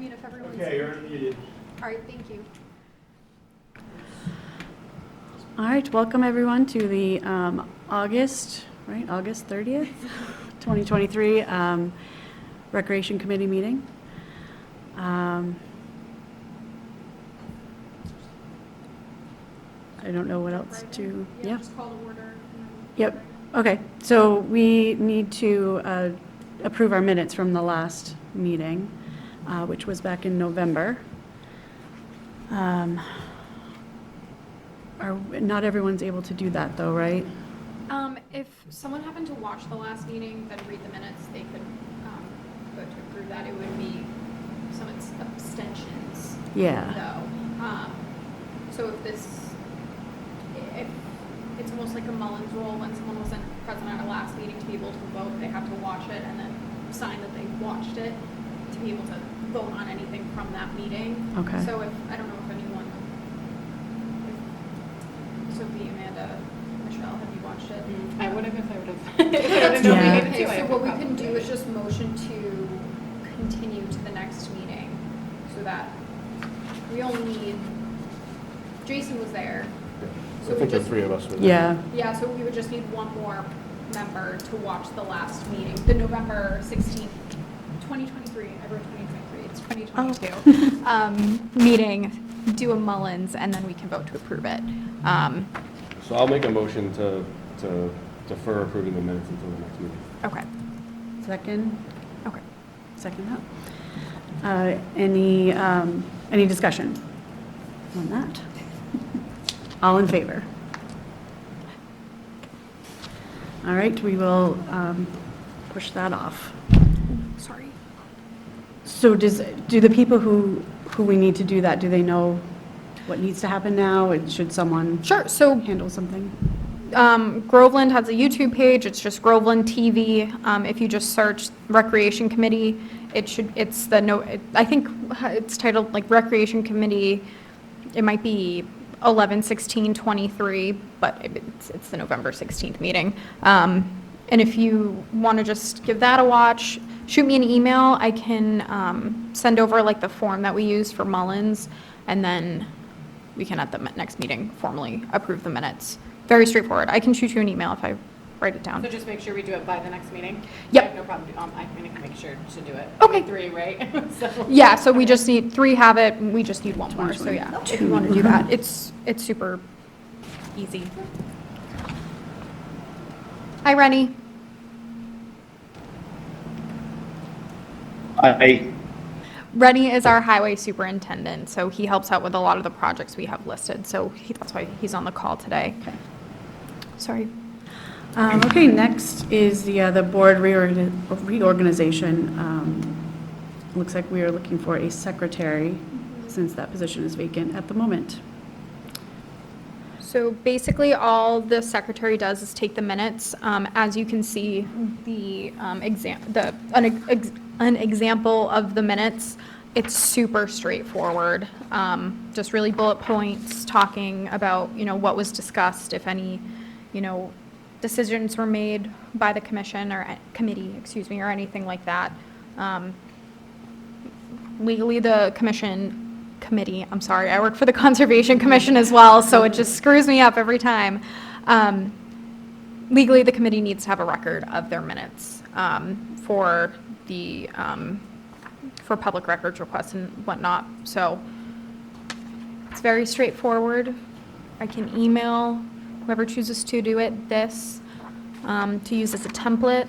mean, if everyone's... Okay, you're unmuted. All right, thank you. All right, welcome everyone to the August 30th, 2023 Recreation Committee meeting. I don't know what else to, yeah. Just call to order. Yep, okay, so we need to approve our minutes from the last meeting, which was back in November. Not everyone's able to do that though, right? If someone happened to watch the last meeting, then read the minutes, they could vote to approve that. It would be some abstentions. Yeah. Though. So if it's almost like a Mullins rule, when someone wasn't present at a last meeting to be able to vote, they have to watch it and then sign that they watched it to be able to vote on anything from that meeting. Okay. So I don't know if anyone, Sophie, Amanda, Michelle, have you watched it? I would have if I would have. Yeah. Okay, so what we can do is just motion to continue to the next meeting so that we only need, Jason was there. So I think the three of us were there. Yeah. Yeah, so we would just need one more member to watch the last meeting, the November 16th, 2023, I wrote 2023, it's 2022, meeting, do a Mullins, and then we can vote to approve it. So I'll make a motion to defer approving the minutes until the next meeting. Okay. Second? Okay. Second that. Any discussion on that? All in favor? All right, we will push that off. Sorry. So do the people who we need to do that, do they know what needs to happen now? And should someone Sure, so handle something? Groveland has a YouTube page. It's just Groveland TV. If you just search Recreation Committee, I think it's titled like Recreation Committee. It might be 11/16/23, but it's the November 16th meeting. And if you want to just give that a watch, shoot me an email. I can send over like the form that we use for Mullins, and then we can at the next meeting formally approve the minutes. Very straightforward. I can shoot you an email if I write it down. So just make sure we do it by the next meeting? Yep. I have no problem. I can make sure to do it. Okay. 3, right? So. Yeah, so we just need 3 have it, and we just need 1 more. So yeah, if you want to do that, it's super easy. Hi, Renny. Renny is our highway superintendent, so he helps out with a lot of the projects we have listed. So that's why he's on the call today. Okay. Sorry. Okay, next is the board reorganization. Looks like we are looking for a secretary since that position is vacant at the moment. So basically, all the secretary does is take the minutes. As you can see, an example of the minutes. It's super straightforward. Just really bullet points talking about what was discussed, if any decisions were made by the commission or committee, or anything like that. Legally, the committee, I'm sorry, I work for the Conservation Commission as well, so it just screws me up every time. Legally, the committee needs to have a record of their minutes for the for public records requests and whatnot. So it's very straightforward. I can email whoever chooses to do it this to use as a template.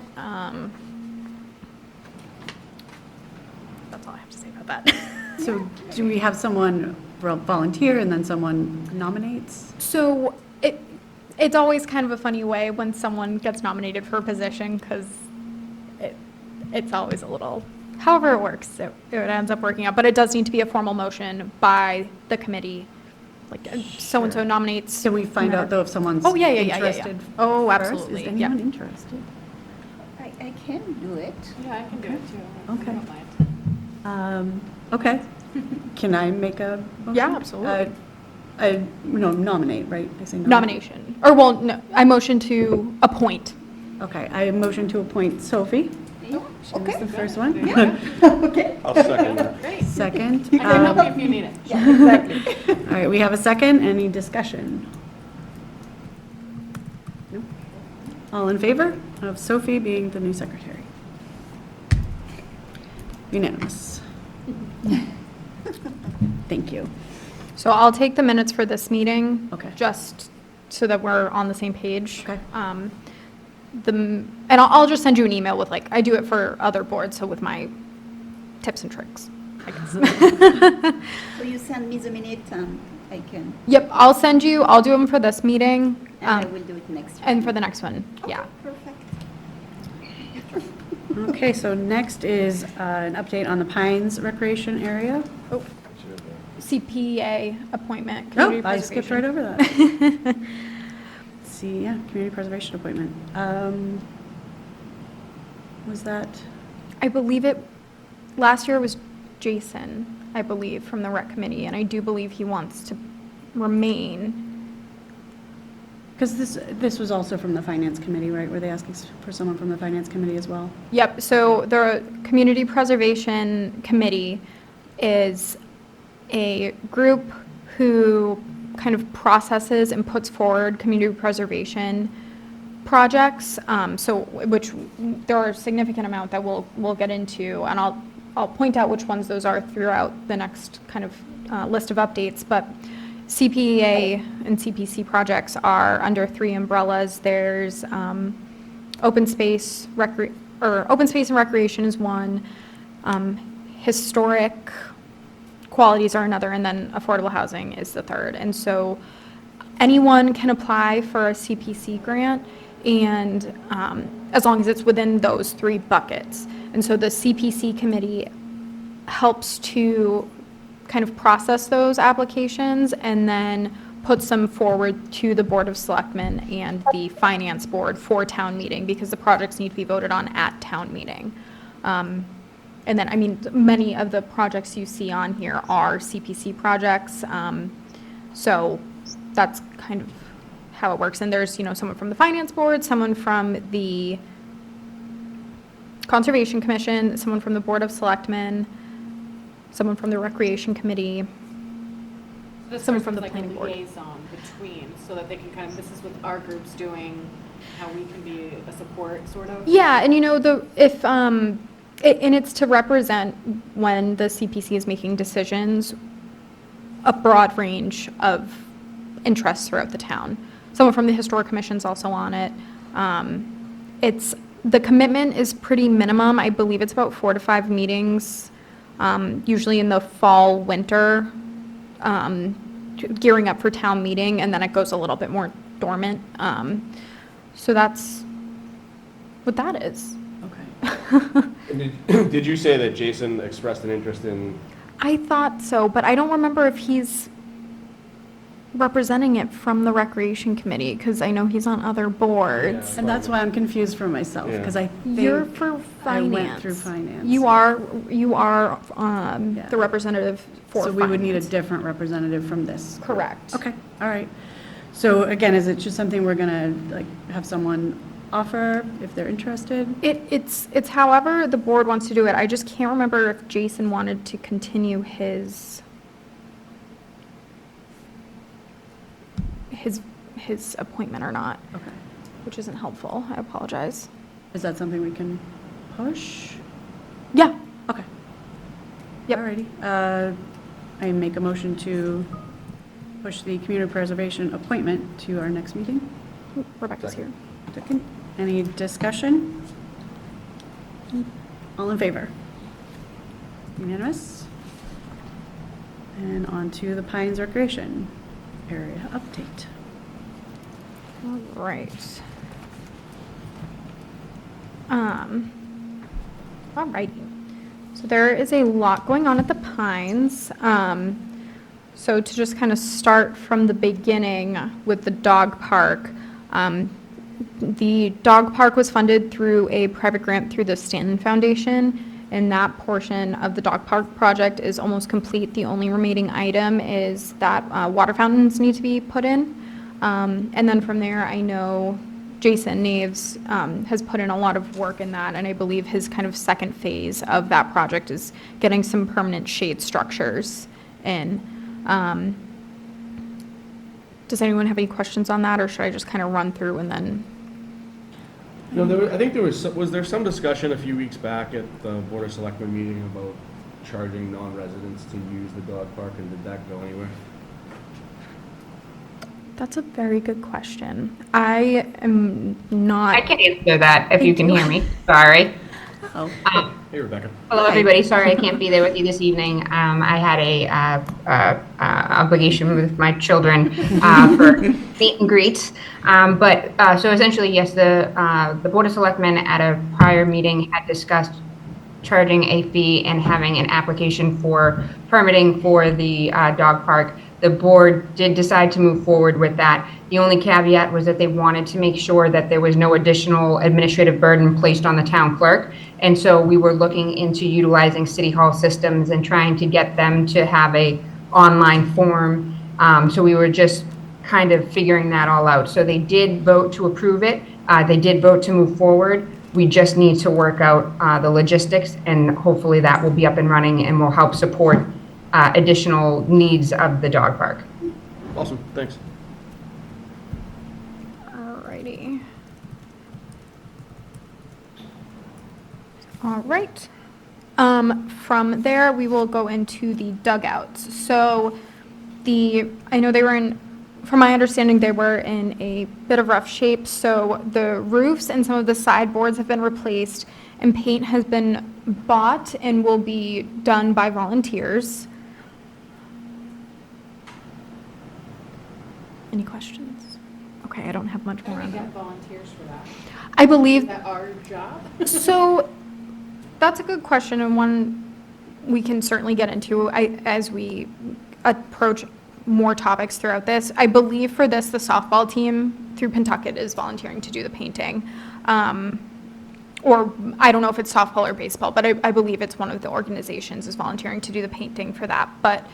That's all I have to say about that. So do we have someone volunteer and then someone nominates? So it's always kind of a funny way when someone gets nominated for a position, because it's always a little, however it works, it ends up working out. But it does need to be a formal motion by the committee. Like so-and-so nominates. Can we find out though if someone's interested? Oh, first? absolutely. Is anyone interested? I can do it. Yeah, I can do it too. Okay. I don't mind. Okay. Can I make a motion? Yeah, absolutely. Nominate, right? I say Nomination. Or, well, no, I motion to appoint. Okay, I motion to appoint Sophie. Yeah, She was okay. the first one. Yeah. Okay. I'll second that. Great. second. I can help you if you need it. Yeah, exactly. All right, we have a second. Any discussion? No? All in favor of Sophie being the new secretary? Unanimous. Thank you. So I'll take the minutes for this meeting. Okay. Just so that we're on the same page. Okay. And I'll just send you an email with like, I do it for other boards, so with my tips and tricks, I guess. So you send me the minute, I can, Yep, I'll do them for this meeting. and I will do it next week. And for the next one, yeah. Perfect. Okay, so next is an update on the Pines Recreation Area. Oh, CPA appointment. Oh, community I skipped right preservation. over that. See, yeah, community preservation appointment. Was that, I believe last year was Jason, I believe, from the rec committee, and I do believe he wants to remain. because this was also from the Finance Committee, right? Were they asking for someone from the Finance Committee as well? Yep, so the Community Preservation Committee is a group who kind of processes and puts forward community preservation projects, which there are a significant amount that we'll get into, and I'll point out which ones those are throughout the next kind of list of updates, but CPEA and CPC projects are under 3 umbrellas. There's open space and recreation is one, historic qualities are another, and then affordable housing is the third. And so anyone can apply for a CPC grant, and as long as it's within those 3 buckets. And so the CPC committee helps to kind of process those applications and then puts them forward to the Board of Selectmen and the Finance Board for town meeting, because the projects need to be voted on at town meeting. And then, I mean, many of the projects you see on here are CPC projects. So that's kind of how it works. And there's, someone from the Finance Board, someone from the Conservation Commission, someone from the Board of Selectmen, someone from the Recreation Committee. This Someone from the person's planning board. like a liaison between, so that they can kind of, this is what our group's doing, how we can be a support, sort of. Yeah, and and it's to represent, when the CPC is making decisions, a broad range of interests throughout the town. Someone from the Historic Commission's also on it. The commitment is pretty minimum. I believe it's about 4 to 5 meetings, usually in the fall, winter, gearing up for town meeting, and then it goes a little bit more dormant. So that's what that is. Okay. And did you say that Jason expressed an interest in, I thought so, but I don't remember if he's representing it from the Recreation Committee, because I know he's on other boards. Yeah. And that's why I'm confused for myself, Yeah. because I think You're for I finance. went through finance. You are Yeah. the representative for So we would need a finance. different representative from this. group. Correct. Okay, all right. So again, is it just something we're gonna, have someone offer if they're interested? It's however the board wants to do it. I just can't remember if Jason wanted to continue his appointment or not, Okay. which isn't helpful. I apologize. Is that something we can push? Yeah. Okay. Yep. Alrighty. I make a motion to push the community preservation appointment to our next meeting. Ooh, Rebecca's here. Second. Any discussion? All in favor? Unanimous? And on to the Pines Recreation Area update. All right. All righty. So there is a lot going on at the Pines. So to just kind of start from the beginning with the dog park, the dog park was funded through a private grant through the Stanton Foundation, and that portion of the dog park project is almost complete. The only remaining item is that water fountains need to be put in. And then from there, I know Jason Naves has put in a lot of work in that, and I believe his kind of second phase of that project is getting some permanent shade structures in. Does anyone have any questions on that, or should I just kind of run through and then? I think was there some discussion a few weeks back at the Board of Selectmen meeting about charging non-residents to use the dog park, and did that go anywhere? That's a very good question. I am not. I can answer that if you Thank can you. hear me. Sorry. Oh, Hey, Rebecca. Hello, everybody. Sorry I can't be there with you this evening. I had a obligation with my children for meet and greets. So essentially, yes, the Board of Selectmen at a prior meeting had discussed charging a fee and having an application for permitting for the dog park. The board did decide to move forward with that. The only caveat was that they wanted to make sure that there was no additional administrative burden placed on the town clerk. And so we were looking into utilizing City Hall systems and trying to get them to have a online form. So we were just kind of figuring that all out. So they did vote to approve it. They did vote to move forward. We just need to work out the logistics, and hopefully that will be up and running and will help support additional needs of the dog park. Awesome, thanks. Alrighty. All right. From there, we will go into the dugouts. So I know they were in, from my understanding, they were in a bit of rough shape. So the roofs and some of the sideboards have been replaced, and paint has been bought and will be done by volunteers. Any questions? Okay, I don't have much more Can on we that. get volunteers for that? I Is believe, that our job? so that's a good question, and one we can certainly get into as we approach more topics throughout this. I believe for this, the softball team through Pentucket is volunteering to do the painting. Or I don't know if it's softball or baseball, but I believe it's one of the organizations is volunteering to do the painting for that. But,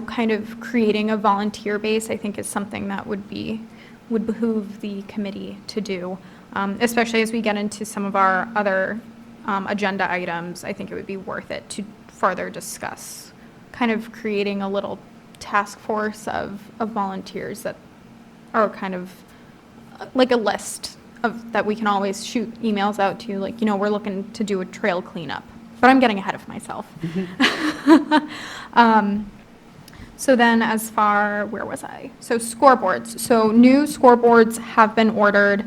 kind of creating a volunteer base, I think is something that would behoove the committee to do. Especially as we get into some of our other agenda items, I think it would be worth it to further discuss kind of creating a little task force of volunteers that are kind of like a list of that we can always shoot emails out to, like, we're looking to do a trail cleanup. But I'm getting ahead of myself. So then where was I? So scoreboards. So new scoreboards have been ordered.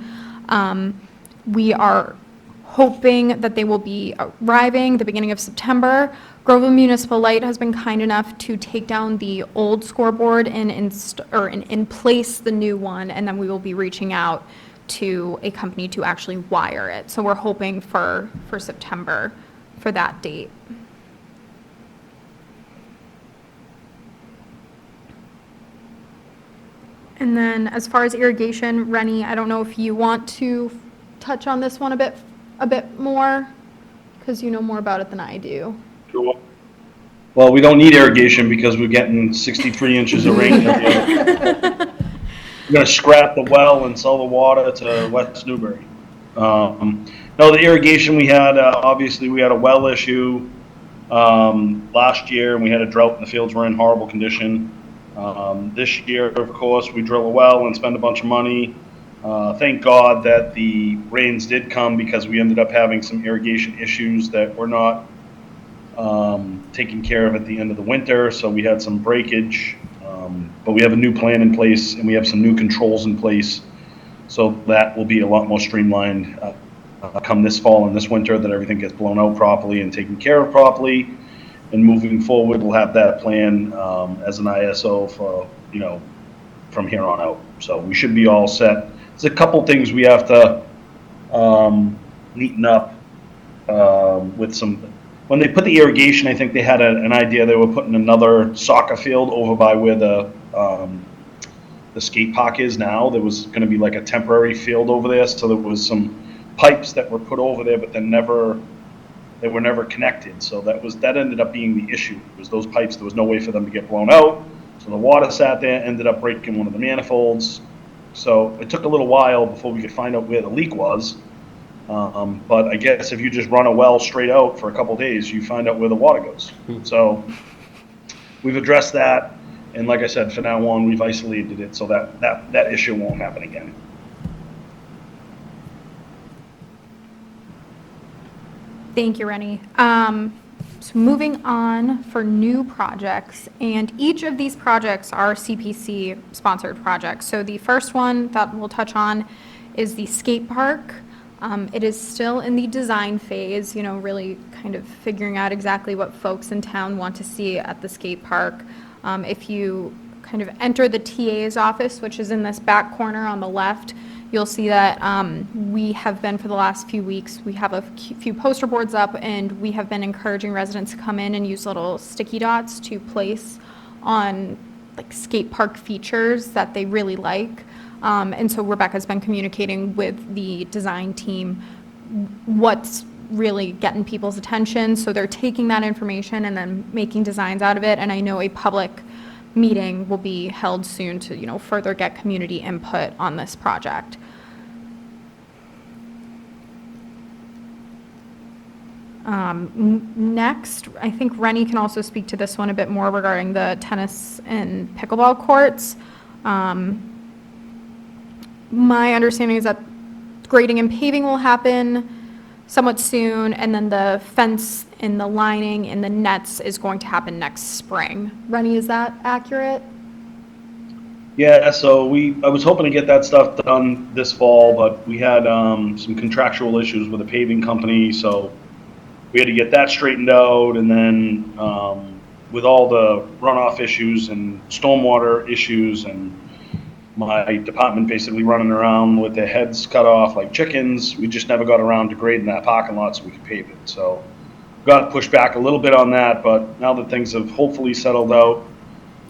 We are hoping that they will be arriving the beginning of September. Groveville Municipal Light has been kind enough to take down the old scoreboard and in place the new one, and then we will be reaching out to a company to actually wire it. So we're hoping for September for that date. And then as far as irrigation, Renny, I don't know if you want to touch on this one a bit more, because you know more about it than I do. Sure. Well, we don't need irrigation because we're getting 63 inches of rain every other. We're going to scrap the well and sell the water to West Newbury. No, the irrigation we had, obviously we had a well issue last year, and we had a drought and the fields were in horrible condition. This year, of course, we drill a well and spend a bunch of money. Thank God that the rains did come, because we ended up having some irrigation issues that were not taken care of at the end of the winter, so we had some breakage. But we have a new plan in place, and we have some new controls in place, so that will be a lot more streamlined come this fall and this winter, that everything gets blown out properly and taken care of properly. And moving forward, we'll have that plan as an ISO for, from here on out. So we should be all set. There's a couple things we have to neaten up with some. When they put the irrigation, I think they had an idea they were putting another soccer field over by where the skate park is now. There was going to be like a temporary field over there, so there was some pipes that were put over there, but then they were never connected. So that ended up being the issue. It was those pipes. There was no way for them to get blown out. So the water sat there, ended up breaking one of the manifolds. So it took a little while before we could find out where the leak was. But I guess if you just run a well straight out for a couple days, you find out where the water goes. So we've addressed that, and like I said, from now on, we've isolated it so that issue won't happen again. Thank you, Renny. So moving on for new projects, and each of these projects are CPC-sponsored projects. So the first one that we'll touch on is the skate park. It is still in the design phase, really kind of figuring out exactly what folks in town want to see at the skate park. If you kind of enter the TA's office, which is in this back corner on the left, you'll see that we have been, for the last few weeks, we have a few poster boards up, and we have been encouraging residents to come in and use little sticky dots to place on like skate park features that they really like. And so Rebecca's been communicating with the design team what's really getting people's attention. So they're taking that information and then making designs out of it. And I know a public meeting will be held soon to, further get community input on this project. Next, I think Renny can also speak to this one a bit more regarding the tennis and pickleball courts. My understanding is that grading and paving will happen somewhat soon, and then the fence and the lining and the nets is going to happen next spring. Renny, is that accurate? Yeah, so I was hoping to get that stuff done this fall, but we had some contractual issues with a paving company, so we had to get that straightened out, and then with all the runoff issues and stormwater issues and my department basically running around with their heads cut off like chickens, we just never got around to grading that parking lot so we could pave it. So got pushed back a little bit on that, but now that things have hopefully settled out,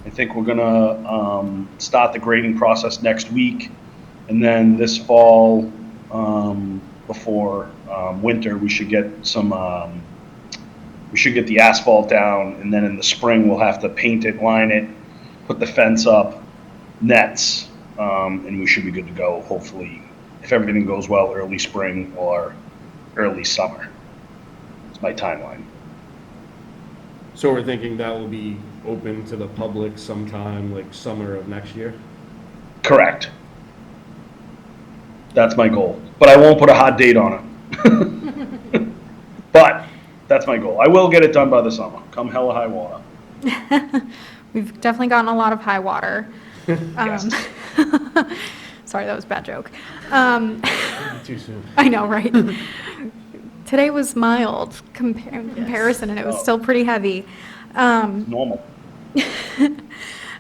I think we're gonna start the grading process next week, and then this fall, before winter, we should get some. We should get the asphalt down, and then in the spring we'll have to paint it, line it, put the fence up, nets, and we should be good to go. Hopefully, if everything goes well, early spring or early summer. It's my timeline. So we're thinking that will be open to the public sometime like summer of next year? Correct. That's my goal. But I won't put a hot date on it. But that's my goal. I will get it done by the summer, come hell or high water. We've definitely gotten a lot of high water. Yes. Sorry, that was a bad joke. Too soon. I know, right? Today was mild in comparison, and it was still pretty heavy. Normal.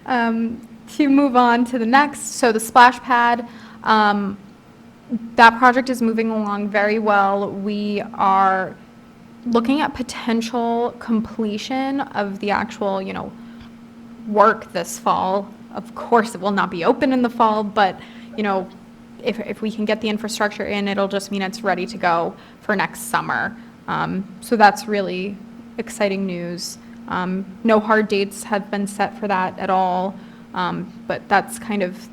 To move on to the next, so the splash pad, that project is moving along very well. We are looking at potential completion of the actual, work this fall. Of course, it will not be open in the fall, but, if we can get the infrastructure in, it'll just mean it's ready to go for next summer. So that's really exciting news. No hard dates have been set for that at all, but that's kind of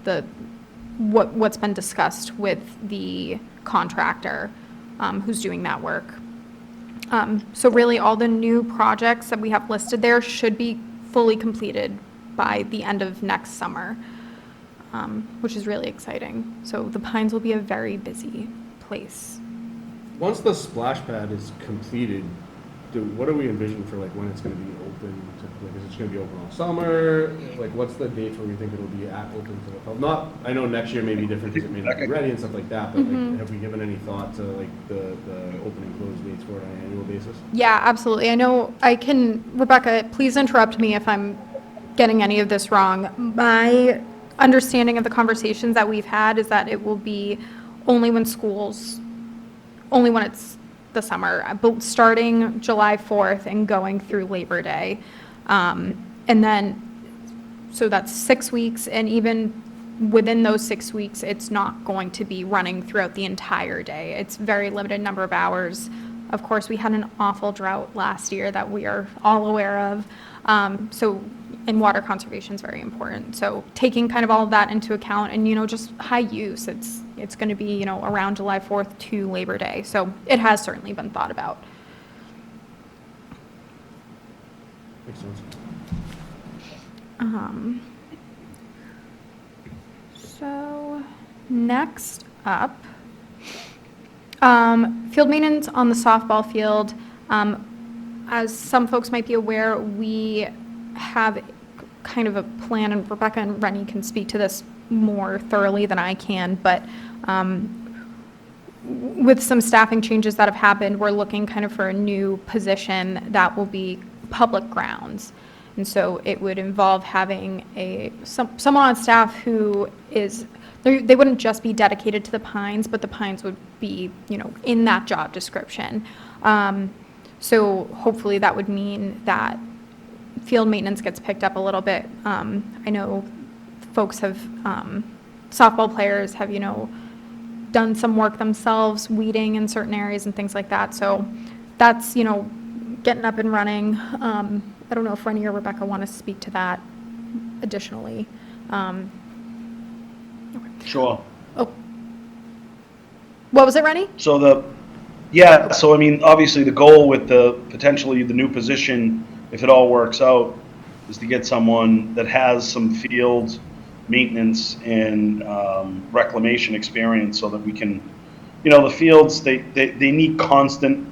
what's been discussed with the contractor who's doing that work. So really all the new projects that we have listed there should be fully completed by the end of next summer, which is really exciting. So the Pines will be a very busy place. Once the splash pad is completed, what do we envision for like when it's going to be open? Is it going to be open all summer? Like, what's the date where we think it'll be open to the public? I know next year may be different because it may not be ready and stuff like that. But like, have we given any thought to like the open and close dates for it on an annual basis? Yeah, absolutely. I know Rebecca, please interrupt me if I'm getting any of this wrong. My understanding of the conversations that we've had is that it will be only when it's the summer, but starting July 4th and going through Labor Day. And then, so that's 6 weeks, and even within those 6 weeks, it's not going to be running throughout the entire day. It's very limited number of hours. Of course, we had an awful drought last year that we are all aware of. So and water conservation is very important. So taking kind of all of that into account and, just high use, it's going to be, around July 4th to Labor Day. So it has certainly been thought about. Makes sense. So next up, field maintenance on the softball field. As some folks might be aware, we have kind of a plan, and Rebecca and Renny can speak to this more thoroughly than I can, but with some staffing changes that have happened, we're looking kind of for a new position that will be public grounds. And so it would involve having someone on staff who is, they wouldn't just be dedicated to the Pines, but the Pines would be, in that job description. So hopefully that would mean that field maintenance gets picked up a little bit. I know folks have, softball players have, done some work themselves, weeding in certain areas and things like that. So that's, getting up and running. I don't know if Renny or Rebecca want to speak to that additionally. Sure. Oh, what was it, Renny? So I mean, obviously the goal with potentially the new position, if it all works out, is to get someone that has some field maintenance and reclamation experience so that we can, the fields, they need constant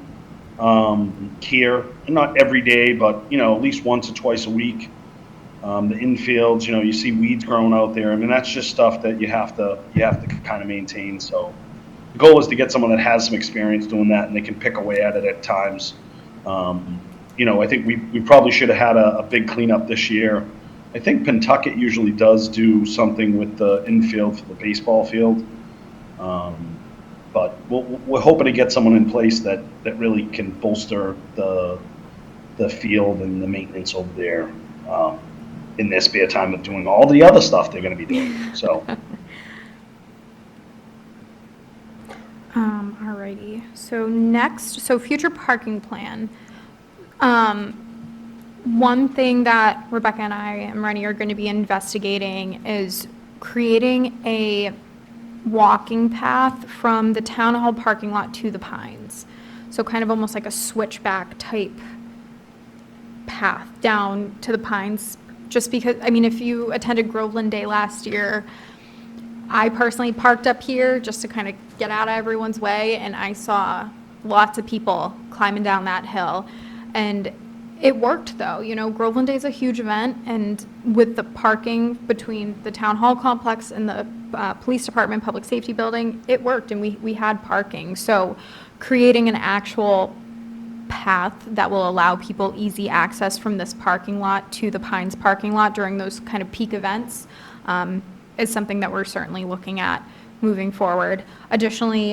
care, and not every day, but, at least once or twice a week. The infields, you see weeds growing out there. I mean, that's just stuff that you have to kind of maintain. So the goal is to get someone that has some experience doing that, and they can pick away at it at times. I think we probably should have had a big cleanup this year. I think Pentucket usually does do something with the infield for the baseball field. But we're hoping to get someone in place that really can bolster the field and the maintenance over there in their spare time of doing all the other stuff they're going to be doing. So. Alrighty. So next, future parking plan. One thing that Rebecca and I and Renny are going to be investigating is creating a walking path from the town hall parking lot to the Pines. So kind of almost like a switchback type path down to the Pines. Just because, I mean, if you attended Groveland Day last year, I personally parked up here just to kind of get out of everyone's way, and I saw lots of people climbing down that hill. And it worked though, Groveland Day is a huge event, and with the parking between the town hall complex and the police department public safety building, it worked, and we had parking. So creating an actual path that will allow people easy access from this parking lot to the Pines parking lot during those kind of peak events is something that we're certainly looking at moving forward. Additionally,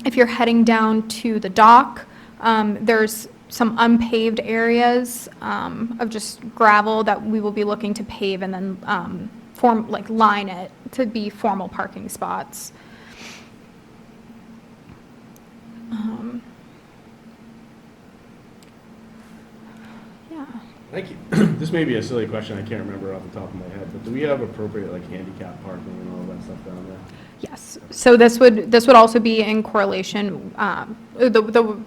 if you're heading down to the dock, there's some unpaved areas of just gravel that we will be looking to pave and then line it to be formal parking spots. Yeah. Thank you. This may be a silly question, I can't remember off the top of my head, but do we have appropriate handicap parking and all that stuff down there? Yes, so this would also be in correlation,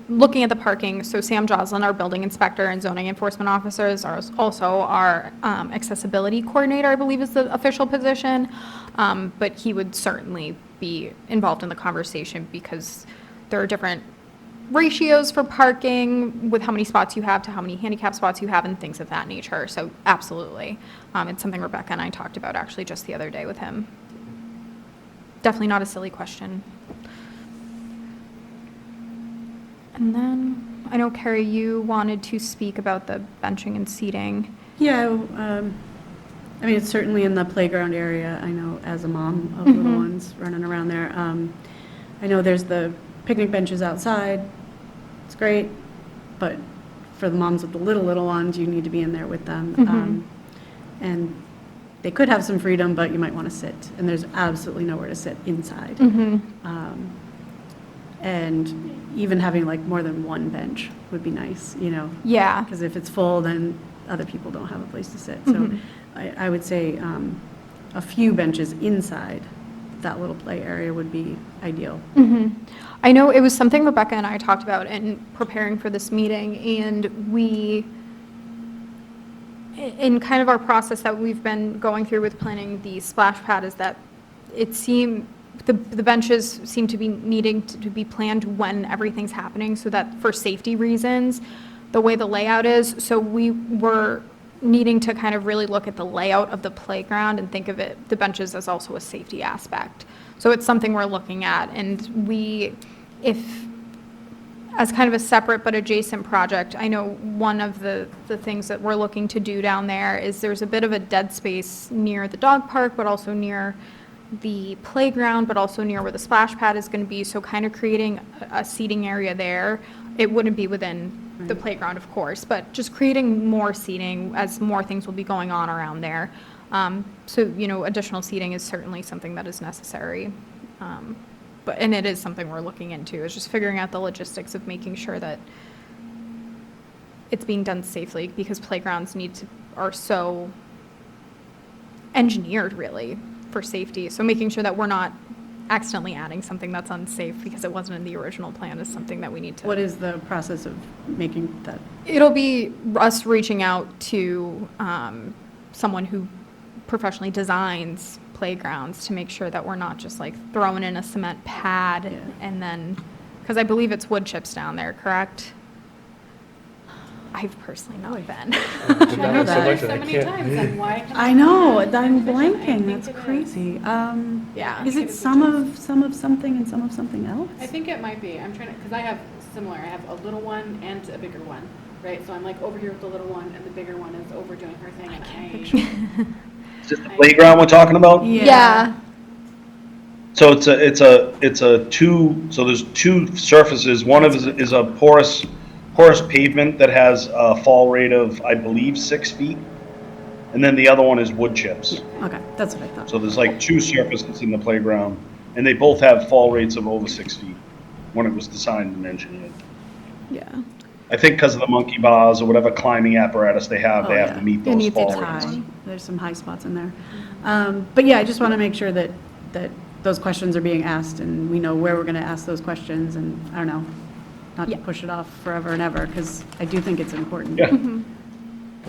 looking at the parking, so Sam Joslin, our building inspector and zoning enforcement officers, are also our accessibility coordinator, I believe is the official position, but he would certainly be involved in the conversation because there are different ratios for parking with how many spots you have to how many handicap spots you have and things of that nature, so absolutely. It's something Rebecca and I talked about actually just the other day with him. Definitely not a silly question. And then, I know, Carrie, you wanted to speak about the benching and seating. Yeah, I mean, it's certainly in the playground area. I know as a mom of little ones running around there. I know there's the picnic benches outside. It's great, but for the moms with the little ones, you need to be in there with them. And they could have some freedom, but you might want to sit, and there's absolutely nowhere to sit inside. And even having more than one bench would be nice, Yeah. because if it's full, then other people don't have a place to sit. So I would say a few benches inside that little play area would be ideal. I know it was something Rebecca and I talked about in preparing for this meeting, and in kind of our process that we've been going through with planning the splash pad, is that it seemed, the benches seem to be needing to be planned when everything's happening, so that for safety reasons, the way the layout is, so we were needing to kind of really look at the layout of the playground and think of it, the benches, as also a safety aspect. So it's something we're looking at, and as kind of a separate but adjacent project, I know one of the things that we're looking to do down there is there's a bit of a dead space near the dog park, but also near the playground, but also near where the splash pad is going to be, so kind of creating a seating area there. It wouldn't be within the playground, of course, but just creating more seating as more things will be going on around there. So, additional seating is certainly something that is necessary. And it is something we're looking into, is just figuring out the logistics of making sure that it's being done safely, because playgrounds are so engineered really for safety. So making sure that we're not accidentally adding something that's unsafe because it wasn't in the original plan is something that we need to. What is the process of making that? It'll be us reaching out to someone who professionally designs playgrounds to make sure that we're not just like throwing in a cement pad and then, because I believe it's wood chips down there, correct? I've personally not been. I've been there so many times, and why? I know, I'm I blanking, think that's it is. crazy. Yeah. Is it some of something and some of something else? I think it might be. I'm trying to, because I have similar. I have a little one and a bigger one, right? So I'm like over here with the little one, and the bigger one is overdoing her thing. Is it the playground we're talking about? Yeah. So it's a two, so there's two surfaces. One of is a porous pavement that has a fall rate of, I believe, 6 feet. And then the other one is wood chips. Okay, that's what I thought. So there's like two surfaces in the playground, and they both have fall rates of over 6 feet when it was designed and engineered. Yeah. I think because of the monkey bars or whatever climbing apparatus they have, they have to meet those It's fall rates. high. There's some high spots in there. But yeah, I just want to make sure that those questions are being asked and we know where we're going to ask those questions, and I don't know, not to push it off forever and ever, because I do think it's important. Yeah.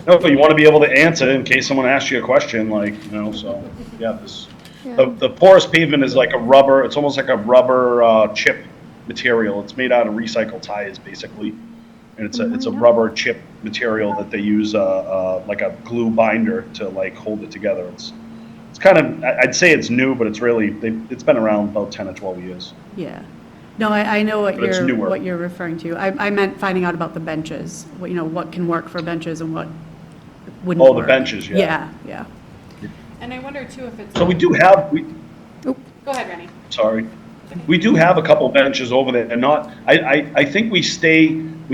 No, but you want to be able to answer in case someone asks you a question, so, yeah, the porous pavement is like a rubber, it's almost like a rubber chip material. It's made out of recycled tires, basically. And it's a rubber chip material that they use like a glue binder to like hold it together. It's kind of, I'd say it's new, but it's been around about 10 or 12 years. Yeah. No, I know But it's newer. what you're referring to. I meant finding out about the benches, what can work for benches and what wouldn't work. Oh, the benches, yeah. Yeah. And I wonder too if it's. So we do have, Go ahead, Renny. sorry. We do have a couple benches over there, and I think we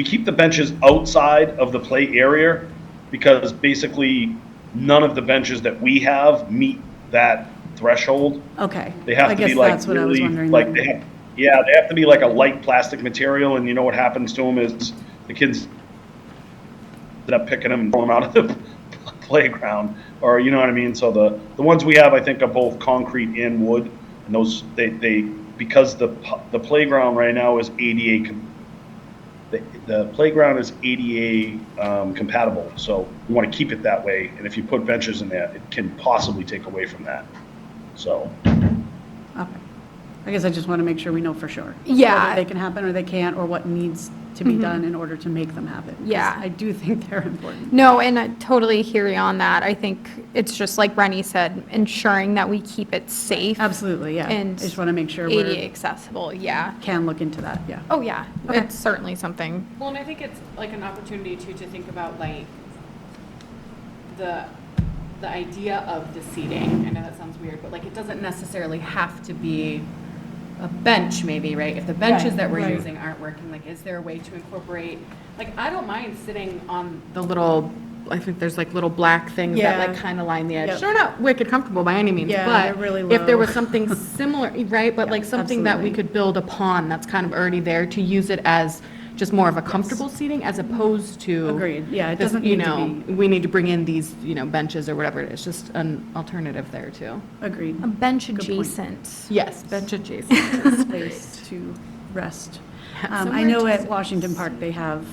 keep the benches outside of the play area, because basically none of the benches that we have meet that threshold. Okay. They have I to guess be like that's what I was really, wondering like then. they have to be like a light plastic material, and you know what happens to them is the kids end up picking them and throwing them out of the playground, or you know what I mean. So the ones we have, I think, are both concrete and wood, and those they because the playground right now is ADA. The playground is ADA compatible, so we want to keep it that way. And if you put benches in there, it can possibly take away from that. So. Okay. I guess I just want to make sure we know for sure. Yeah. Whether they can happen or they can't, or what needs to be done in order to make them happen. 'Cause Yeah. I do think they're important. No, and I totally hear you on that. I think it's just like Renny said, ensuring that we keep it safe. Absolutely, yeah. And I just want to make sure ADA we accessible, yeah. can look into that, yeah. Oh, yeah, Okay. it's certainly something. Well, and I think it's like an opportunity too to think about like the idea of the seating. I know that sounds weird, but like it doesn't necessarily have to be a bench, maybe, right? If the benches that we're right. using aren't working, like is there a way to incorporate, like I don't mind sitting on the little, I think there's like little black things that Yeah. like kind of line the edge. Yep. They're not wicked comfortable by any means, Yeah, but they're really if there low. was something similar, right? But like something that we absolutely. could build upon that's kind of already there to use it as just more of a comfortable seating as opposed to. Agreed, yeah, it this, doesn't you need to know, be, we need to bring in these, benches or whatever it is, just an alternative there too. agreed. A bench point. adjacent. Yes, bench adjacent. Space to rest. I Somewhere know to at Washington Park, they have,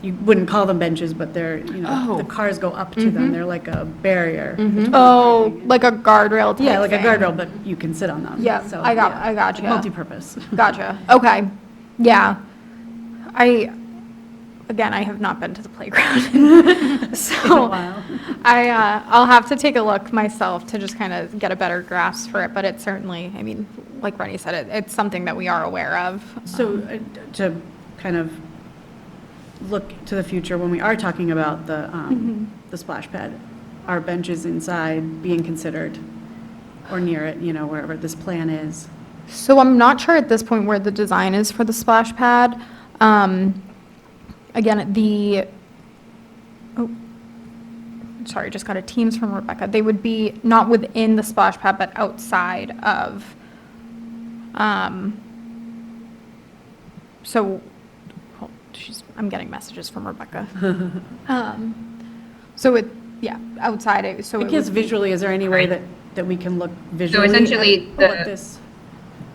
you wouldn't call them benches, but they're, Oh. the cars go up to them. They're like a barrier. between Oh, parking and- like a guardrail type Yeah, like a thing. guardrail, but you can sit on them. Yeah, So, I yeah, gotcha. multi-purpose. Gotcha. Okay. Yeah. Again, I have not been to the playground. So Wow. I'll have to take a look myself to just kind of get a better grasp for it, but it's certainly, I mean, like Renny said, it's something that we are aware of. So to kind of look to the future, when we are talking about the splash pad, are benches inside being considered or near it, wherever this plan is? So I'm not sure at this point where the design is for the splash pad. Again, sorry, just got a Teams from Rebecca. They would be not within the splash pad, but outside of, so, I'm getting messages from Rebecca. So outside, so I it guess would, visually, is there any way that we can look visually? essentially, at what this?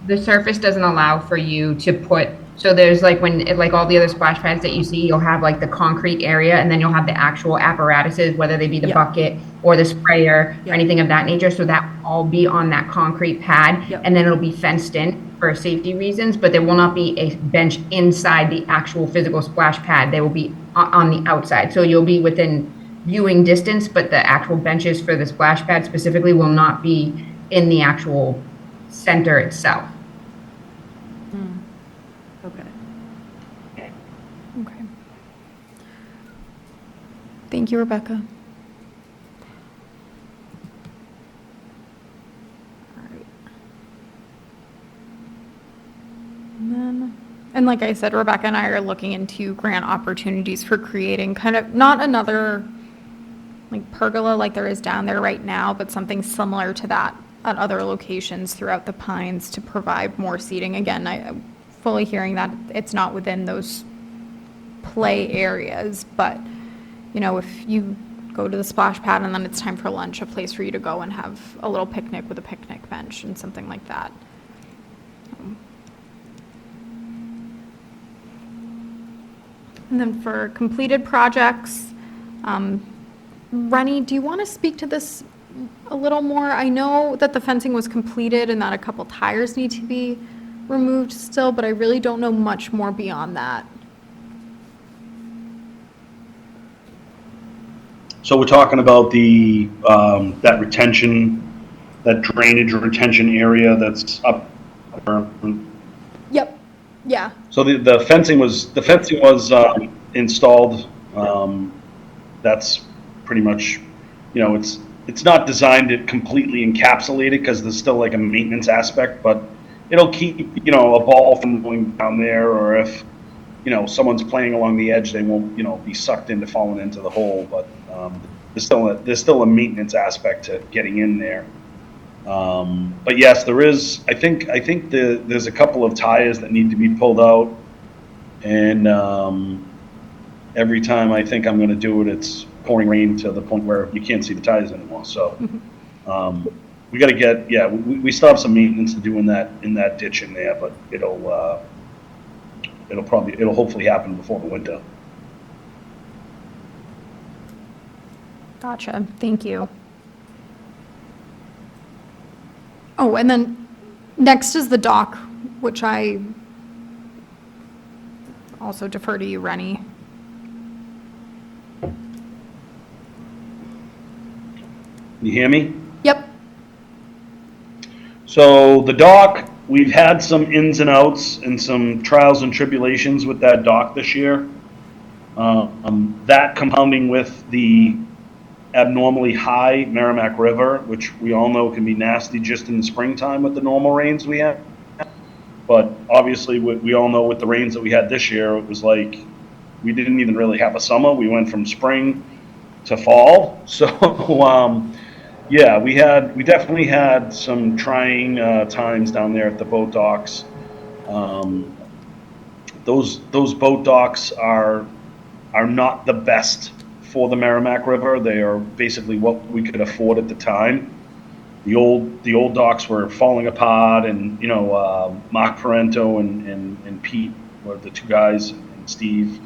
The surface doesn't allow for you to put, so there's like like all the other splash pads that you see, you'll have like the concrete area and then you'll have the actual apparatuses, whether they be the Yep. bucket or the sprayer or Yep. anything of that nature. So that will all be on that concrete pad Yep. and then it'll be fenced in for safety reasons, but there will not be a bench inside the actual physical splash pad. They will be on the outside. So you'll be within viewing distance, but the actual benches for the splash pad specifically will not be in the actual center itself. Okay. okay. Thank you, Rebecca. All right. And like I said, Rebecca and I are looking into grant opportunities for creating kind of, not another like pergola like there is down there right now, but something similar to that at other locations throughout the Pines to provide more seating. Again, I'm fully hearing that it's not within those play areas, but, if you go to the splash pad and then it's time for lunch, a place for you to go and have a little picnic with a picnic bench and something like that. And then for completed projects, Renny, do you want to speak to this a little more? I know that the fencing was completed and that a couple tires need to be removed still, but I really don't know much more beyond that. So we're talking about the, that retention, that drainage retention area that's up. Yep, yeah. So the fencing was installed. That's pretty much, it's not designed to completely encapsulate it because there's still like a maintenance aspect, but it'll keep, a ball from going down there, or if, someone's playing along the edge, they won't, be sucked into falling into the hole. But there's still a maintenance aspect to getting in there. But yes, there is. I think there's a couple of tires that need to be pulled out, and every time I think I'm going to do it, it's pouring rain to the point where you can't see the tires anymore. So we got to get. Yeah, we still have some maintenance to do in that ditch in there, but it'll hopefully happen before the winter. Gotcha, thank you. Oh, and then next is the dock, which I also defer to you, Renny. You hear me? Yep, So the dock, we've had some ins and outs and some trials and tribulations with that dock this year. That compounding with the abnormally high Merrimack River, which we all know can be nasty just in the springtime with the normal rains we have. But obviously, we all know with the rains that we had this year, it was like we didn't even really have a summer. We went from spring to fall. So yeah, we definitely had some trying times down there at the boat docks. those boat docks are not the best for the Merrimack River. They are basically what we could afford at the time. The old docks were falling apart, and Mark Parento and Pete were the two guys, and Steve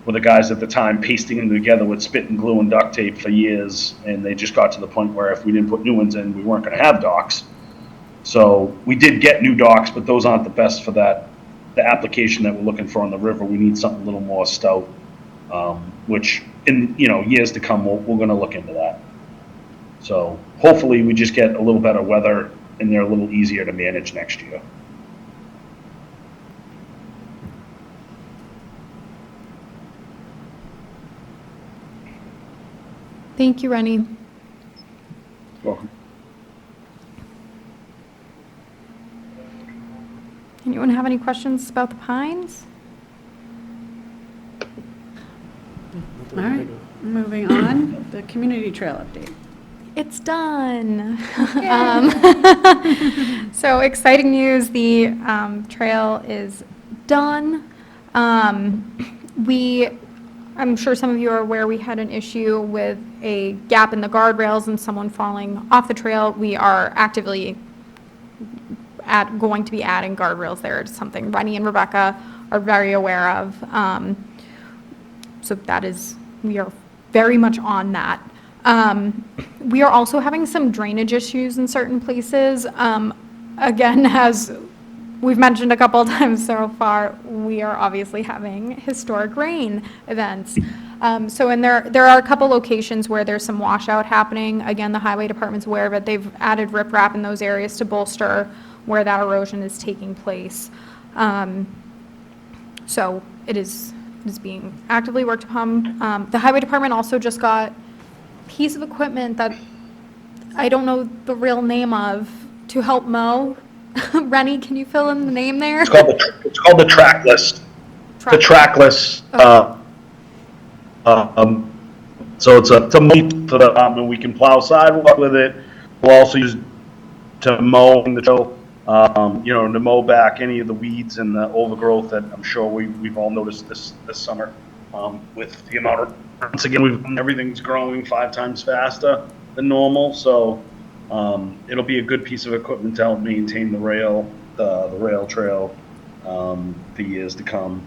were the guys at the time pasting them together with spit and glue and duct tape for years, and they just got to the point where if we didn't put new ones in, we weren't going to have docks. So we did get new docks, but those aren't the best for the application that we're looking for on the river. We need something a little more stout, which in years to come we're going to look into that. So hopefully we just get a little better weather and they're a little easier to manage next year. Thank you, Renny. Welcome. Anyone have any questions about the Pines? All right, moving on, the community trail update. It's done. So exciting news, the trail is done. I'm sure some of you are aware we had an issue with a gap in the guardrails and someone falling off the trail. We are actively going to be adding guardrails there. It's something Renny and Rebecca are very aware of. So we are very much on that. We are also having some drainage issues in certain places. Again, as we've mentioned a couple of times so far, we are obviously having historic rain events. And there are a couple locations where there's some washout happening. Again, the highway department's aware of it. They've added riprap in those areas to bolster where that erosion is taking place. So it is being actively worked upon. The highway department also just got a piece of equipment that I don't know the real name of to help mow. Renny, can you fill in the name there? It's called the trackless. The trackless. So it's a mow for the we can plow sidewalk with it. We'll also use to mow the trail. To mow back any of the weeds and the overgrowth that I'm sure we've all noticed this summer with the amount of, once again, everything's growing 5 times faster than normal. So it'll be a good piece of equipment to help maintain the rail trail the years to come.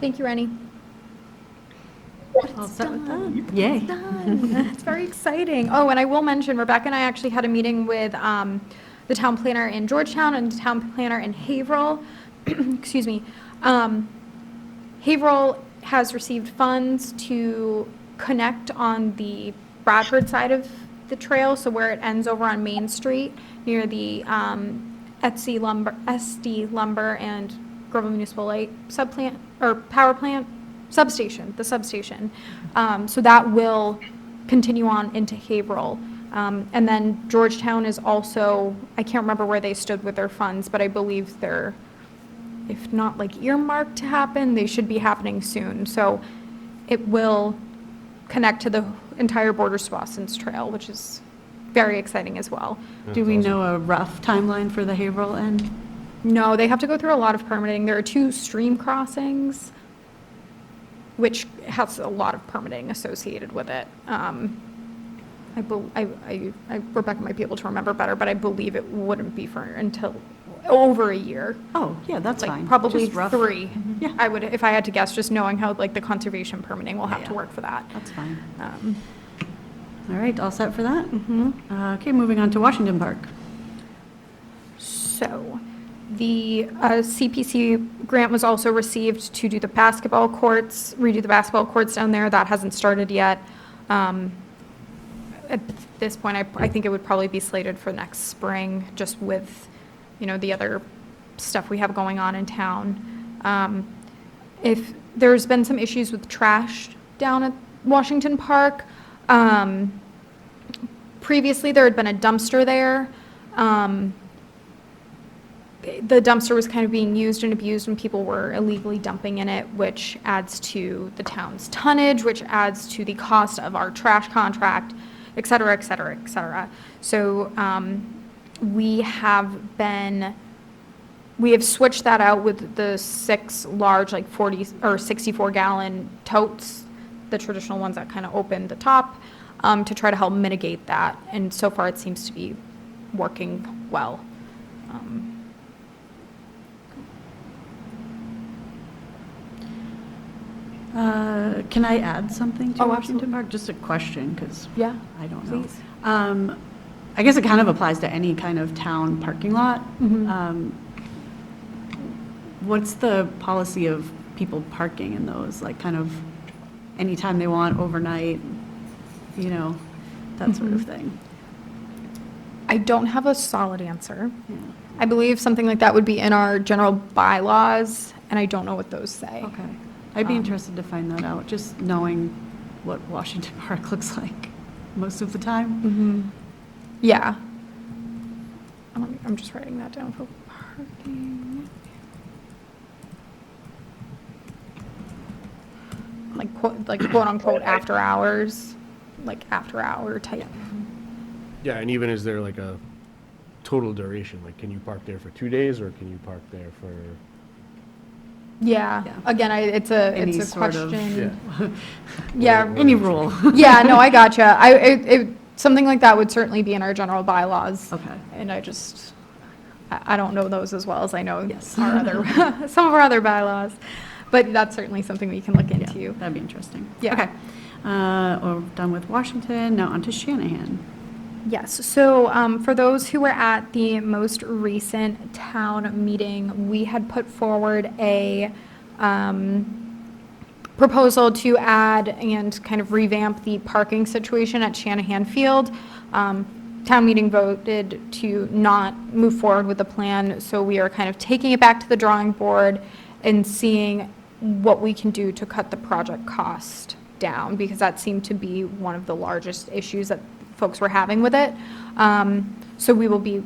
Thank you, Renny. All set with done. that? Yay. It's done. It's very exciting. Oh, and I will mention, Rebecca and I actually had a meeting with the town planner in Georgetown and the town planner in Haverhill. Excuse me. Haverhill has received funds to connect on the Bradford side of the trail, so where it ends over on Main Street near the SD Lumber and Groveland Municipal Light subplant or power plant. The substation. So that will continue on into Haverhill. And then Georgetown is also, I can't remember where they stood with their funds, but I believe they're, if not like earmarked to happen, they should be happening soon. So it will connect to the entire Borders to Boston's trail, which is very exciting as well. Do we know a rough timeline for the Haverhill end? No, they have to go through a lot of permitting. There are 2 stream crossings, which has a lot of permitting associated with it. Rebecca might be able to remember better, but I believe it wouldn't be for until over a year. Oh, yeah, that's fine. Probably Just rough. 3. Yeah. I would, if I had to guess, just knowing how the conservation permitting will have to work for that. That's fine. All right, all set for that? Okay, moving on to Washington Park. So, the CPC grant was also received to do the basketball courts, redo the basketball courts down there. That hasn't started yet. At this point, I think it would probably be slated for next spring, just with, the other stuff we have going on in town. If there's been some issues with trash down at Washington Park, previously there had been a dumpster there. The dumpster was kind of being used and abused and people were illegally dumping in it, which adds to the town's tonnage, which adds to the cost of our trash contract, et cetera, et cetera, et cetera. So we have switched that out with the 6 large, like 40 or 64-gallon totes, the traditional ones that kind of open the top, to try to help mitigate that. And so far, it seems to be working well. Can I add something to Oh, Washington absolutely. Park? Just a question, because Yeah, I don't know. please. I guess it kind of applies to any kind of town parking lot. What's the policy of people parking in those, like kind of anytime they want, overnight, that sort of thing? I don't have a solid answer. Yeah. I believe something like that would be in our general bylaws, and I don't know what those say. Okay. I'd be interested to find that out, just knowing what Washington Park looks like most of the time. Yeah. I'm just writing that down for parking. Like quote unquote after hours, like after hour type. Yeah, and even is there like a total duration? Like, can you park there for 2 days, or can you park there for? Yeah. Yeah. Again, it's a Any sort of- question. Yeah. Yeah. Any rule. Yeah. No, I gotcha. Something like that would certainly be in our general bylaws. Okay. And I don't know those as well as I know Yes. our other some of our other bylaws, but that's certainly something we can look into. Yeah, that'd be interesting. Yeah. Okay. We're done with Washington, now on to Shanahan. Yes, so for those who were at the most recent town meeting, we had put forward a proposal to add and kind of revamp the parking situation at Shanahan Field. Town meeting voted to not move forward with the plan, so we are kind of taking it back to the drawing board and seeing what we can do to cut the project cost down, because that seemed to be one of the largest issues that folks were having with it. So we'll be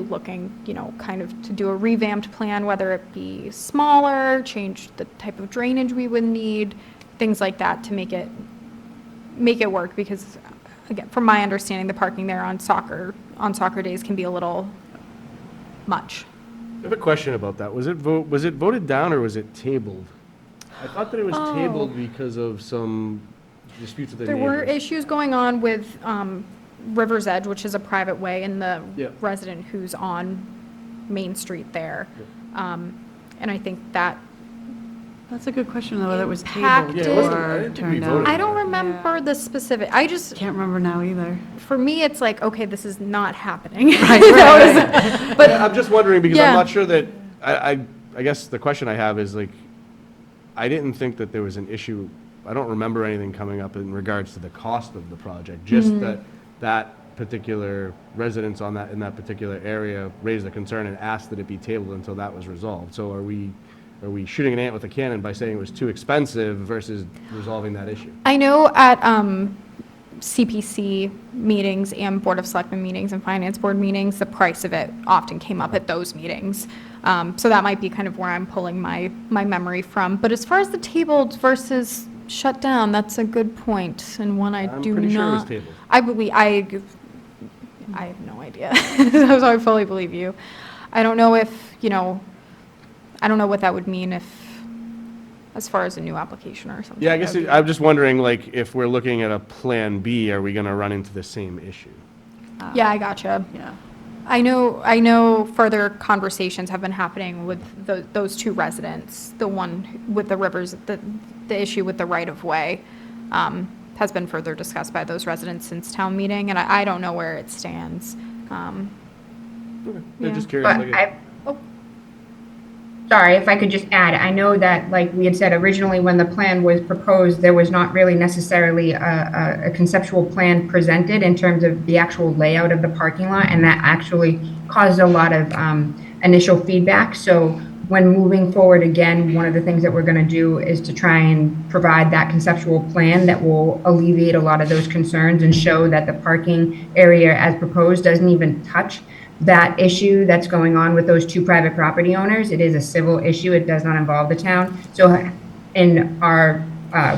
looking, kind of to do a revamped plan, whether it be smaller, change the type of drainage we would need, things like that to make it work, because again, from my understanding, the parking there on soccer days can be a little much. I have a question about that. Was it voted down, or was it tabled? I thought that it was tabled because of some disputes with the There neighbors. were issues going on with River's Edge, which is a private way, and the Yep. resident who's on Main Street there. And I think that, That's a good question, though, whether it was tabled Impacted- Yeah, it wasn't- I or didn't think we turned voted. out. I don't remember the specific, Can't remember now either. for me, it's like, okay, this is not happening. Right. But I'm just wondering, because Yeah. I'm not sure that, I guess the question I have is like, I didn't think that there was an issue. I don't remember anything coming up in regards to the cost of the project, just that particular residents in that particular area raised a concern and asked that it be tabled until that was resolved. So are we shooting an ant with a cannon by saying it was too expensive versus resolving that issue? I know at CPC meetings and Board of Selectmen meetings and Finance Board meetings, the price of it often came up at those meetings. So that might be kind of where I'm pulling my memory from. But as far as the tabled versus shut down, that's a good point, and one I I'm do pretty sure it was not. tabled. I have no idea. So I fully believe you. I don't know if, I don't know what that would mean as far as a new application or something. Yeah, I guess I'm just wondering, like, if we're looking at a Plan B, are we going to run into the same issue? Yeah, I gotcha. Yeah. I know further conversations have been happening with those two residents. The one with the rivers, the issue with the right-of-way has been further discussed by those residents since town meeting, and I don't know where it stands. I'm Yeah. just curious. But sorry, if I could just add, I know that, like we had said originally, when the plan was proposed, there was not really necessarily a conceptual plan presented in terms of the actual layout of the parking lot, and that actually caused a lot of initial feedback. So when moving forward again, one of the things that we're going to do is to try and provide that conceptual plan that will alleviate a lot of those concerns and show that the parking area as proposed doesn't even touch that issue that's going on with those two private property owners. It is a civil issue. It does not involve the town. So in our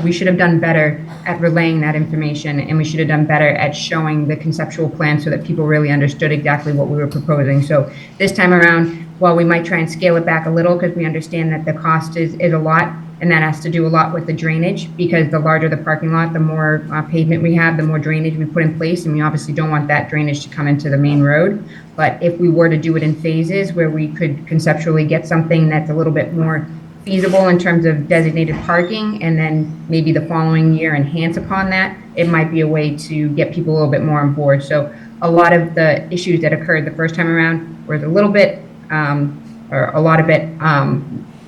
we should have done better at relaying that information, and we should have done better at showing the conceptual plan so that people really understood exactly what we were proposing. So this time around, while we might try and scale it back a little, because we understand that the cost is a lot, and that has to do a lot with the drainage, because the larger the parking lot, the more pavement we have, the more drainage we put in place, and we obviously don't want that drainage to come into the main road. But if we were to do it in phases, where we could conceptually get something that's a little bit more feasible in terms of designated parking, and then maybe the following year enhance upon that, it might be a way to get people a little bit more on board. So a lot of the issues that occurred the first time around were a little bit, or a lot of it,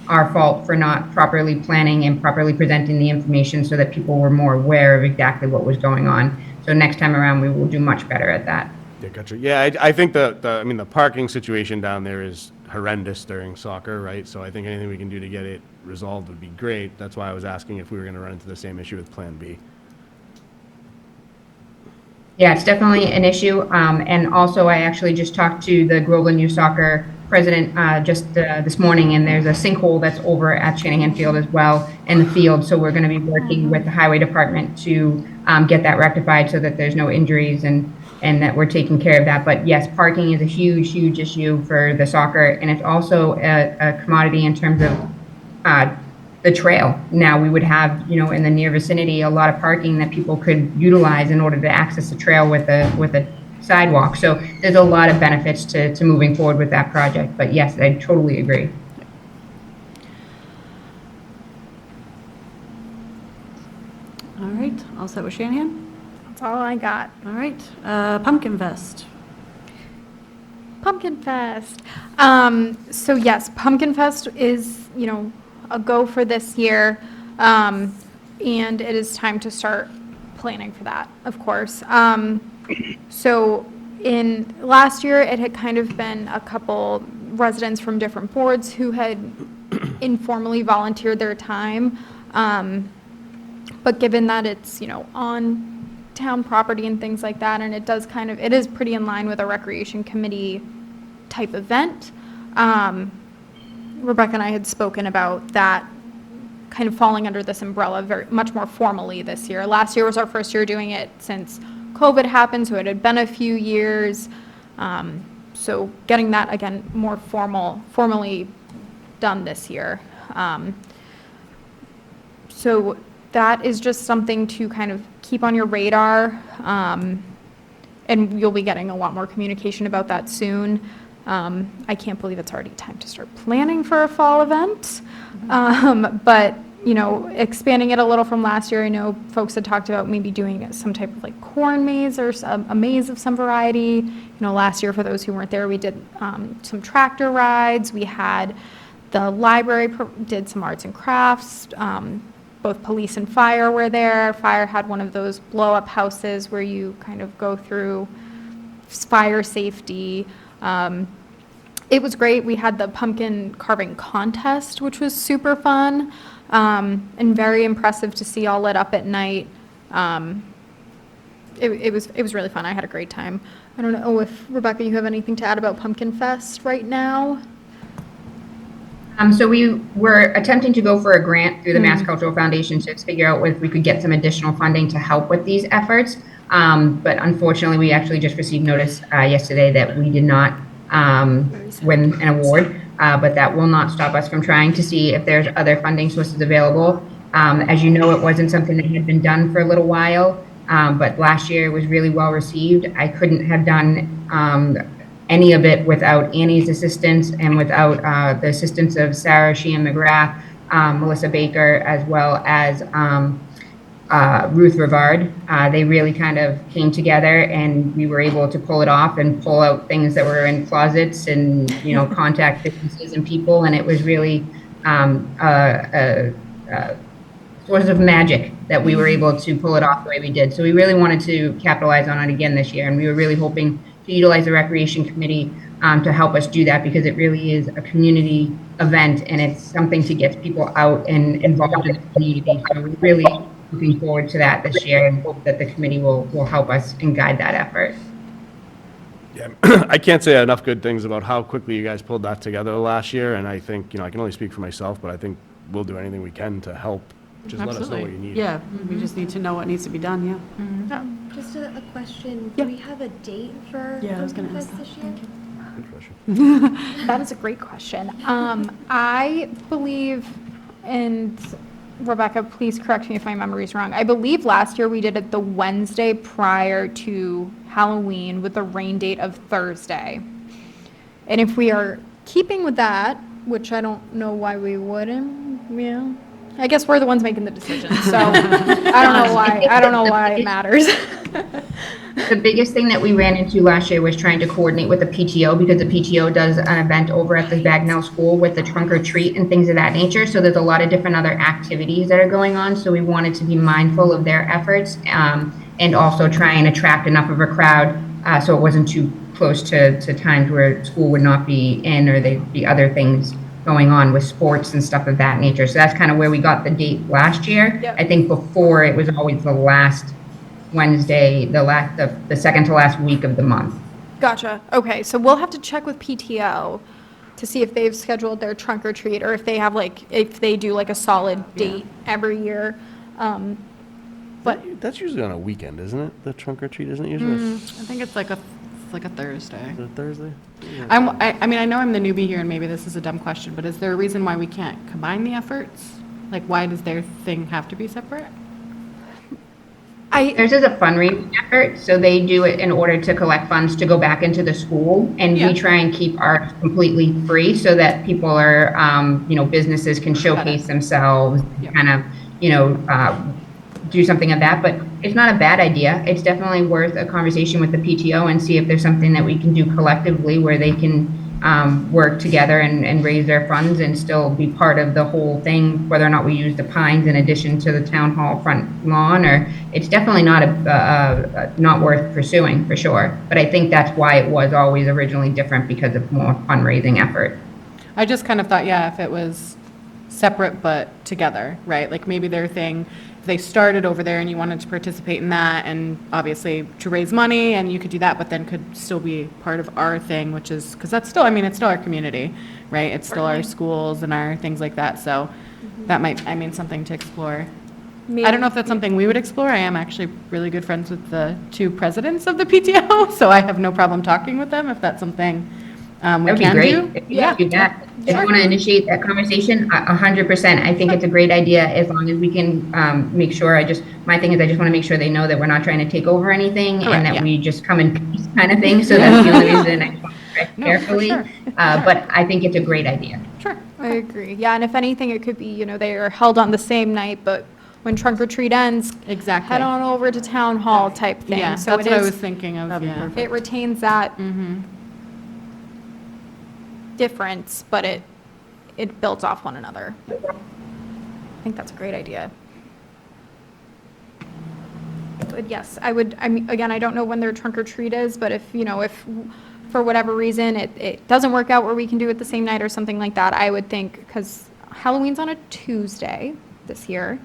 our fault for not properly planning and properly presenting the information so that people were more aware of exactly what was going on. So next time around, we will do much better at that. Yeah, gotcha. Yeah, I think the parking situation down there is horrendous during soccer, right? So I think anything we can do to get it resolved would be great. That's why I was asking if we were going to run into the same issue with Plan B. Yeah, it's definitely an issue. And also, I actually just talked to the Groveland Youth Soccer president just this morning, and there's a sinkhole that's over at Shanahan Field as well in the field. So we're going to be working with the highway department to get that rectified so that there's no injuries and that we're taking care of that. But yes, parking is a huge, huge issue for the soccer, and it's also a commodity in terms of the trail. Now we would have, in the near vicinity, a lot of parking that people could utilize in order to access the trail with a sidewalk. So there's a lot of benefits to moving forward with that project. But yes, I totally agree. All right, all set with Shanahan? That's all I got. All right, Pumpkin Fest. Pumpkin Fest. So yes, Pumpkin Fest is, a go for this year. And it is time to start planning for that, of course. So in last year, it had kind of been a couple residents from different boards who had informally volunteered their time. But given that it's, on town property and things like that, and it is pretty in line with a recreation committee type event. Rebecca and I had spoken about that kind of falling under this umbrella very much more formally this year. Last year was our first year doing it since COVID happened, so it had been a few years. So getting that again more formally done this year. So that is just something to kind of keep on your radar, and you'll be getting a lot more communication about that soon. I can't believe it's already time to start planning for a fall event. But, expanding it a little from last year, I know folks had talked about maybe doing some type of like corn maze or a maze of some variety. Last year, for those who weren't there, we did some tractor rides. We had the library did some arts and crafts. Both police and fire were there. Fire had one of those blow-up houses where you kind of go through fire safety. It was great. We had the pumpkin carving contest, which was super fun, and very impressive to see all lit up at night. It was really fun. I had a great time. I don't know if, Rebecca, you have anything to add about Pumpkin Fest right now? So we were attempting to go for a grant through the Mass Cultural Foundation to figure out if we could get some additional funding to help with these efforts. But unfortunately, we actually just received notice yesterday that we did not win an award. But that will not stop us from trying to see if there's other funding sources available. As you know, it wasn't something that had been done for a little while, but last year it was really well received. I couldn't have done any of it without Annie's assistance and without the assistance of Sarah Sheehan McGrath, Melissa Baker, as well as Ruth Rivard. They really kind of came together, and we were able to pull it off and pull out things that were in closets and, contact businesses and people. And it was really a source of magic that we were able to pull it off the way we did. So we really wanted to capitalize on it again this year. And we were really hoping to utilize the Recreation Committee to help us do that, because it really is a community event, and it's something to get people out and involved in the community. So we're really looking forward to that this year, and hope that the committee will help us and guide that effort. Yeah, I can't say enough good things about how quickly you guys pulled that together last year, and I think, I can only speak for myself, but I think we'll do anything we can to help Just let us know what you need. Yeah, we just need to know what needs to be done, yeah. Just a question. Yeah. Do we have a date for Yeah, I was Pumpkin gonna ask Fest that. this year? Good question. That is a great question. I believe, and Rebecca, please correct me if my memory is wrong. I believe last year we did it the Wednesday prior to Halloween with a rain date of Thursday. And if we are keeping with that, which I don't know why we wouldn't, yeah. I guess we're the ones making the decisions, so I don't know why it matters. The biggest thing that we ran into last year was trying to coordinate with the PTO, because the PTO does an event over at the Bagnell School with the trunk or treat and things of that nature. So there's a lot of different other activities that are going on. So we wanted to be mindful of their efforts, and also try and attract enough of a crowd, so it wasn't too close to times where school would not be in, or there'd be other things going on with sports and stuff of that nature. So that's kind of where we got the date last year. Yep. I think before it was always the last Wednesday, the second to last week of the month. Gotcha. Okay, so we'll have to check with PTO to see if they've scheduled their trunk or treat, or if they have if they do a solid date every year. But That's usually on a weekend, isn't it? The trunk or treat, isn't it usually? I think it's like a Thursday. Is it Thursday? Yeah. I mean, I know I'm the newbie here, and maybe this is a dumb question, but is there a reason why we can't combine the efforts? Like, why does their thing have to be separate? Theirs is a fundraising effort, so they do it in order to collect funds to go back into the school, and Yeah. we try and keep ours completely free so that people are, businesses can showcase themselves, Yep. kind of, do something of that. But it's not a bad idea. It's definitely worth a conversation with the PTO and see if there's something that we can do collectively where they can work together and raise their funds and still be part of the whole thing, whether or not we use the pines in addition to the town hall front lawn. Or it's definitely not worth pursuing, for sure. But I think that's why it was always originally different, because of more fundraising effort. I just kind of thought, yeah, if it was separate but together, right? Like maybe their thing, if they started over there and you wanted to participate in that, and obviously to raise money, and you could do that, but then could still be part of our thing, which is, because that's still, it's still our community, right? It's still our schools and our things like that. So that might, something to explore. I don't know if that's something we would explore. I am actually really good friends with the two presidents of the PTO, so I have no problem talking with them if that's something we That'd be can great. do. If you could do that. If you want to initiate that conversation, 100%. I think it's a great idea, as long as we can make sure. My thing is, I just want to make sure they know that we're not trying to take over anything, Correct, and that yeah. we just come in peace, kind of thing. So that's the only reason I want to tread No, for carefully. sure. But I think it's a great idea. Sure. I agree. Yeah, and if anything, it could be, they are held on the same night, but when trunk or treat ends, Exactly. head on over to town hall type thing. Yeah, So that's it what I is- was thinking of, That'd be yeah. perfect. It retains that Mm-hmm. difference, but it builds off one another. I think that's a great idea. But yes, again, I don't know when their trunk or treat is, but if for whatever reason it doesn't work out where we can do it the same night or something like that, I would think, because Halloween's on a Tuesday this year,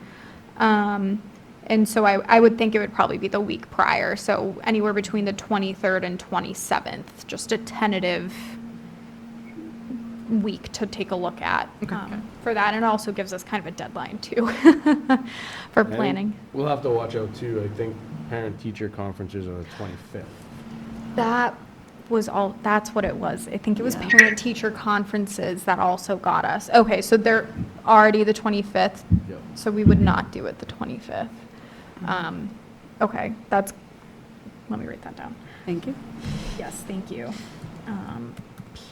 and so I would think it would probably be the week prior, so anywhere between the 23rd and 27th, just a tentative week to take a look at for that, and it also gives us kind of a deadline too for And planning. We'll have to watch out too. I think parent-teacher conferences are the 25th. That's what it was. I think it was parent-teacher conferences that also got us. Okay, so they're already the 25th, Yep. so we would not do it the 25th. Okay, let me write that down. Thank you. Yes, thank you.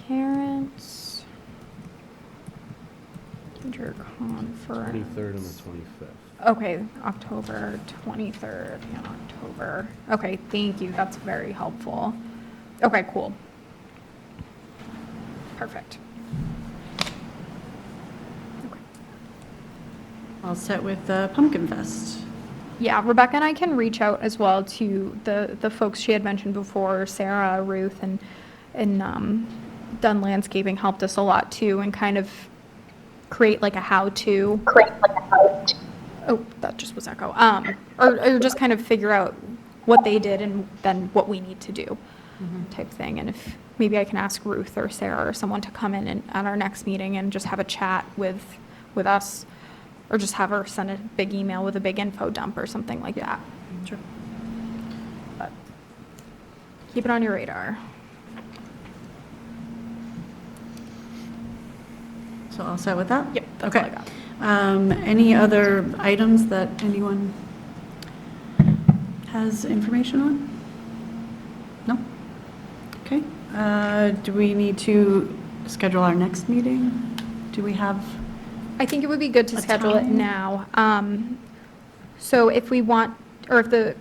Parents teacher conference. 23rd and the 25th. Okay, October 23rd and October. Okay, thank you. That's very helpful. Okay, cool. Perfect. Okay. All set with Pumpkin Fest. Yeah, Rebecca and I can reach out as well to the folks she had mentioned before, Sarah, Ruth, and Dunn Landscaping helped us a lot too, and kind of create like a how-to. Oh, that just was echo. Or just kind of figure out what they did and then what we need to do, type thing. And if maybe I can ask Ruth or Sarah or someone to come in at our next meeting and just have a chat with us or just have her send a big email with a big info dump or something like that. Sure. But keep it on your radar. So all set with that? Yep, that's all I Okay. got. Any other items that anyone has information on? No? Okay. Do we need to schedule our next meeting? Do we have? I think it would be good to A schedule it time? now. So if we want, or if the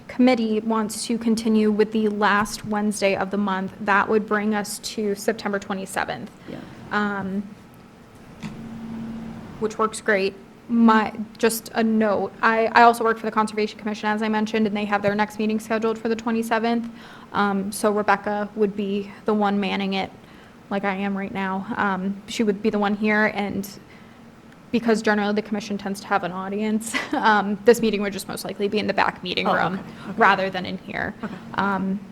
committee wants to continue with the last Wednesday of the month, that would bring us to September 27th. Yeah. Which works great. Just a note, I also work for the Conservation Commission, as I mentioned, and they have their next meeting scheduled for the 27th. So Rebecca would be the one manning it, like I am right now. She would be the one here, and because generally the commission tends to have an audience, this meeting would just most likely be in the back meeting Oh, room okay. rather than in here.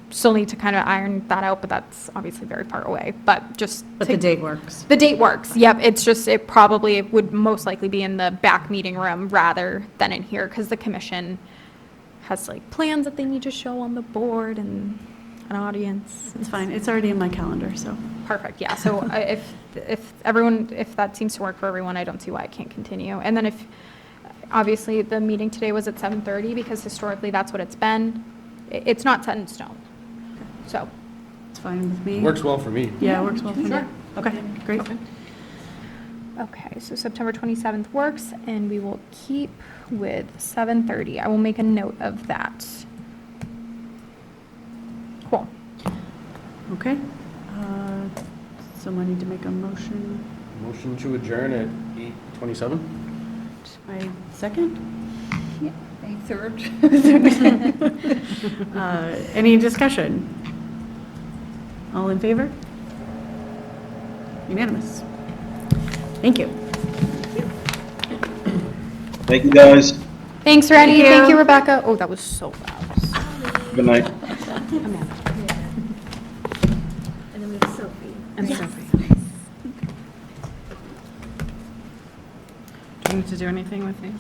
Still need to kind of iron that out, but that's obviously very far away. But just But the date works. the date works, yep. It's just, it probably would most likely be in the back meeting room rather than in here, because the commission has like plans that they need to show on the board and an audience. It's fine. It's already in my calendar, so. Perfect, yeah. So if that seems to work for everyone, I don't see why I can't continue. And then obviously, the meeting today was at 7:30, because historically, that's what it's been. It's not set in stone. So, It's fine with me. Works well for me. Yeah, it works well for me. Sure. Okay, great. okay, so September 27th works, and we will keep with 7:30. I will make a note of that. Cool. Okay. Someone need to make a motion. Motion to adjourn at 8:27? I second. Yeah, I third. Any discussion? All in favor? Unanimous. Thank you. Thank you, guys. Thanks, Renny. Thank Thank you. you, Rebecca. Oh, that was so loud. Good night. Amanda. And then we have Sophie. And Sophie. Do you need to do anything with these?